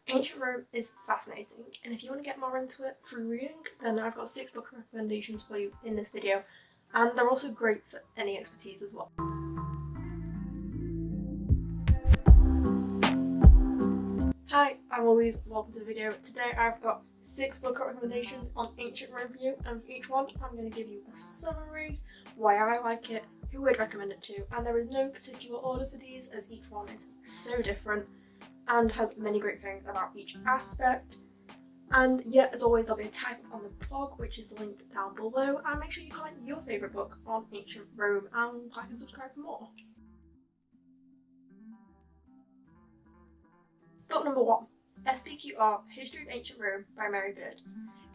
Ancient Rome is fascinating, and if you want to get more into it through reading, then I've got 6 book recommendations for you in this video, and they're also great for any expertise as well. Hi, I'm Louise, welcome to the video. Today I've got 6 book recommendations on Ancient Rome for you, and for each one I'm going to give you a summary, why I like it, who I'd recommend it to, and there is no particular order for these as each one is so different and has many great things about each aspect. And yeah, as always, there'll be a type on the blog which is linked down below, and make sure you comment your favourite book on Ancient Rome and like and subscribe for more. Book number 1, SPQR History of Ancient Rome by Mary Beard.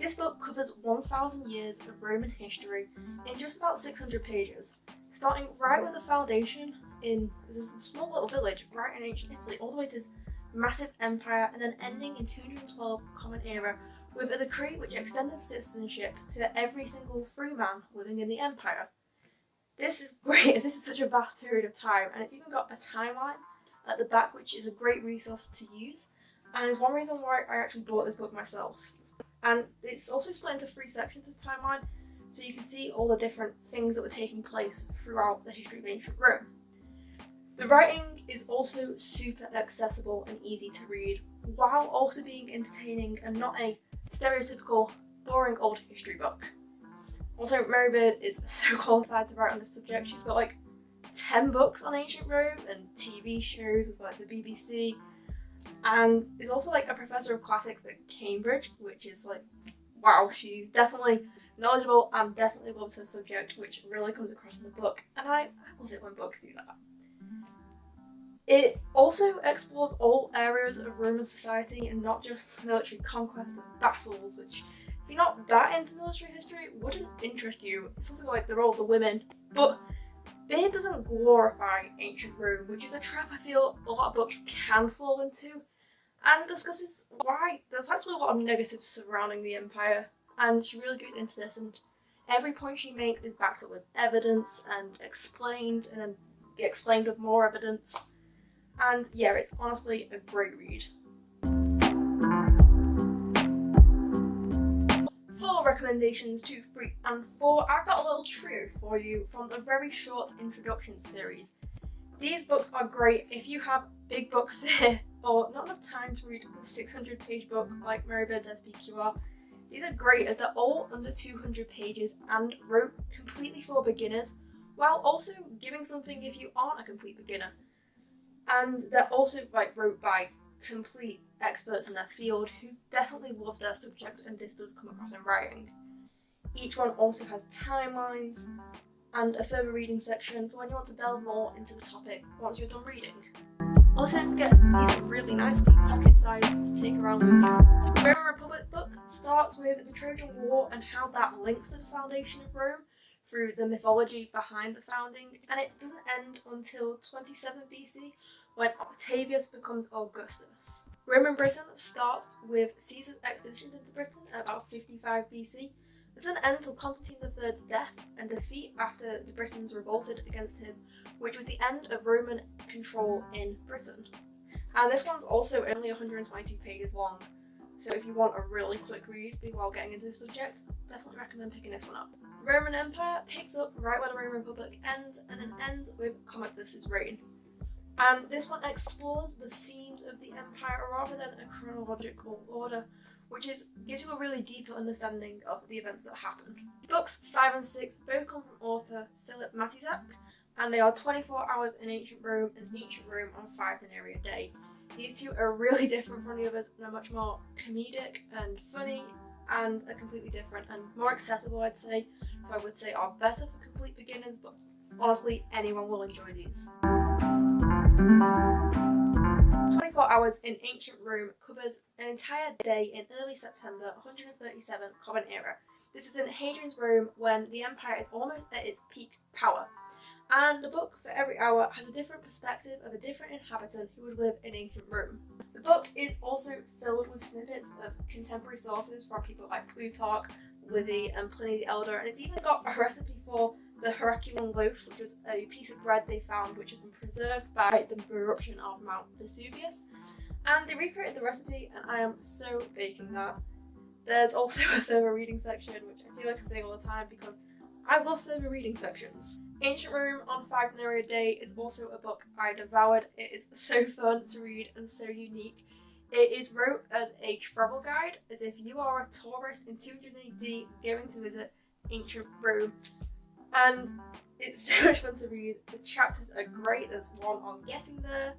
This book covers 1,000 years of Roman history in just about 600 pages, starting right with the foundation in this small little village right in ancient Italy, all the way to this massive empire, and then ending in 212 Common Era with a decree which extended citizenship to every single free man living in the empire. This is great. This is such a vast period of time, and it's even got a timeline at the back which is a great resource to use, and is one reason why I actually bought this book myself. And it's also split into 3 sections, this timeline, so you can see all the different things that were taking place throughout the history of ancient Rome. The writing is also super accessible and easy to read, while also being entertaining and not a stereotypical, boring old history book. Also, Mary Beard is so qualified to write on this subject. She's got like 10 books on ancient Rome and TV shows with like the BBC, and is also like a professor of classics at Cambridge, which is like, wow, she's definitely knowledgeable and definitely loves her subject, which really comes across in the book, and I love it when books do that. It also explores all areas of Roman society and not just military conquest and vassals, which, if you're not that into military history, wouldn't interest you. It's also got like the role of the women, but Beard doesn't glorify ancient Rome, which is a trap I feel a lot of books can fall into, and discusses why there's actually a lot of negatives surrounding the empire, and she really goes into this, and every point she makes is backed up with evidence and explained, and then explained with more evidence. And yeah, it's honestly a great read. For recommendations 2, 3 and 4, I've got a little trio for you from the very short introduction series. These books are great if you have big book fear or not enough time to read a 600-page book like Mary Beard's SPQR. These are great as they're all under 200 pages and wrote completely for beginners, while also giving something if you aren't a complete beginner. And they're also like wrote by complete experts in their field who definitely love their subject, and this does come across in writing. Each one also has timelines and a further reading section for when you want to delve more into the topic once you're done reading. Also, don't forget, these are really nicely pocket-sized to take around with you. The Roman Republic book starts with the Trojan War and how that links to the foundation of Rome through the mythology behind the founding, and it doesn't end until 27 BC when Octavius becomes Augustus. Roman Britain starts with Caesar's expeditions into Britain at about 55 BC. It doesn't end until Constantine III's death and defeat after the Britons revolted against him, which was the end of Roman control in Britain. And this one's also only 122 pages long, so if you want a really quick read while getting into the subject, definitely recommend picking this one up. The Roman Empire picks up right where the Roman Republic ends, and then ends with Commodus's reign. And this one explores the themes of the empire rather than a chronological order, which gives you a really deeper understanding of the events that happened. Books 5 and 6 both come from author Philip Matizak, and they are 24 Hours in Ancient Rome and Ancient Rome on 5 Denarii a Day. These two are really different from the others and are much more comedic and funny, and are completely different and more accessible, I'd say. So I would say are better for complete beginners, but honestly anyone will enjoy these. 24 Hours in Ancient Rome covers an entire day in early September 137 Common Era. This is in Hadrian's Rome when the empire is almost at its peak power. And the book for every hour has a different perspective of a different inhabitant who would live in ancient Rome. The book is also filled with snippets of contemporary sources from people like Plutarch, Livy and Pliny the Elder, and it's even got a recipe for the Herculean loaf, which was a piece of bread they found which had been preserved by the eruption of Mount Vesuvius. and they recreated the recipe, and I am so baking that. There's also a further reading section, which I feel like I'm saying all the time because I love further reading sections. Ancient Rome on 5 Denarii a Day is also a book I devoured. It is so fun to read and so unique. It is wrote as a travel guide, as if you are a tourist in 200 AD going to visit ancient Rome. And it's so much fun to read. The chapters are great. There's one on getting there,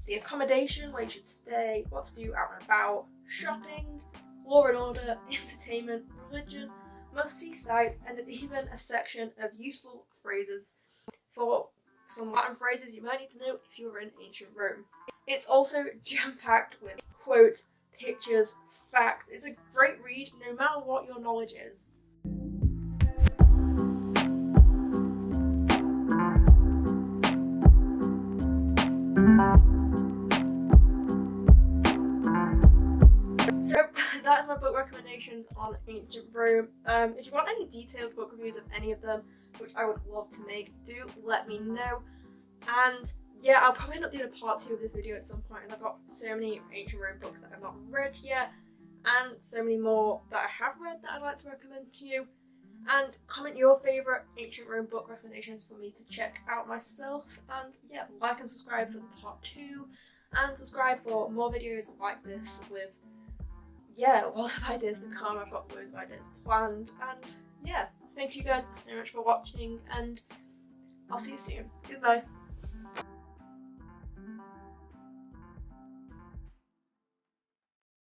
the accommodation, where you should stay, what to do out and about, shopping, law and order, entertainment, religion, must-see sites, and there's even a section of useful phrases for some Latin phrases you might need to know if you were in ancient Rome. It's also jam-packed with quotes, pictures, facts. It's a great read no matter what your knowledge is. So that's my book recommendations on ancient Rome. If you want any detailed book reviews of any of them, which I would love to make, do let me know. And yeah, I'll probably end up doing a part 2 of this video at some point, as I've got so many ancient Rome books that I've not read yet, and so many more that I have read that I'd like to recommend to you. And comment your favourite ancient Rome book recommendations for me to check out myself. And yeah, like and subscribe for the part 2, and subscribe for more videos like this with lots of ideas to come. I've got loads of ideas planned, and yeah, thank you guys so much for watching, and I'll see you soon. Goodbye.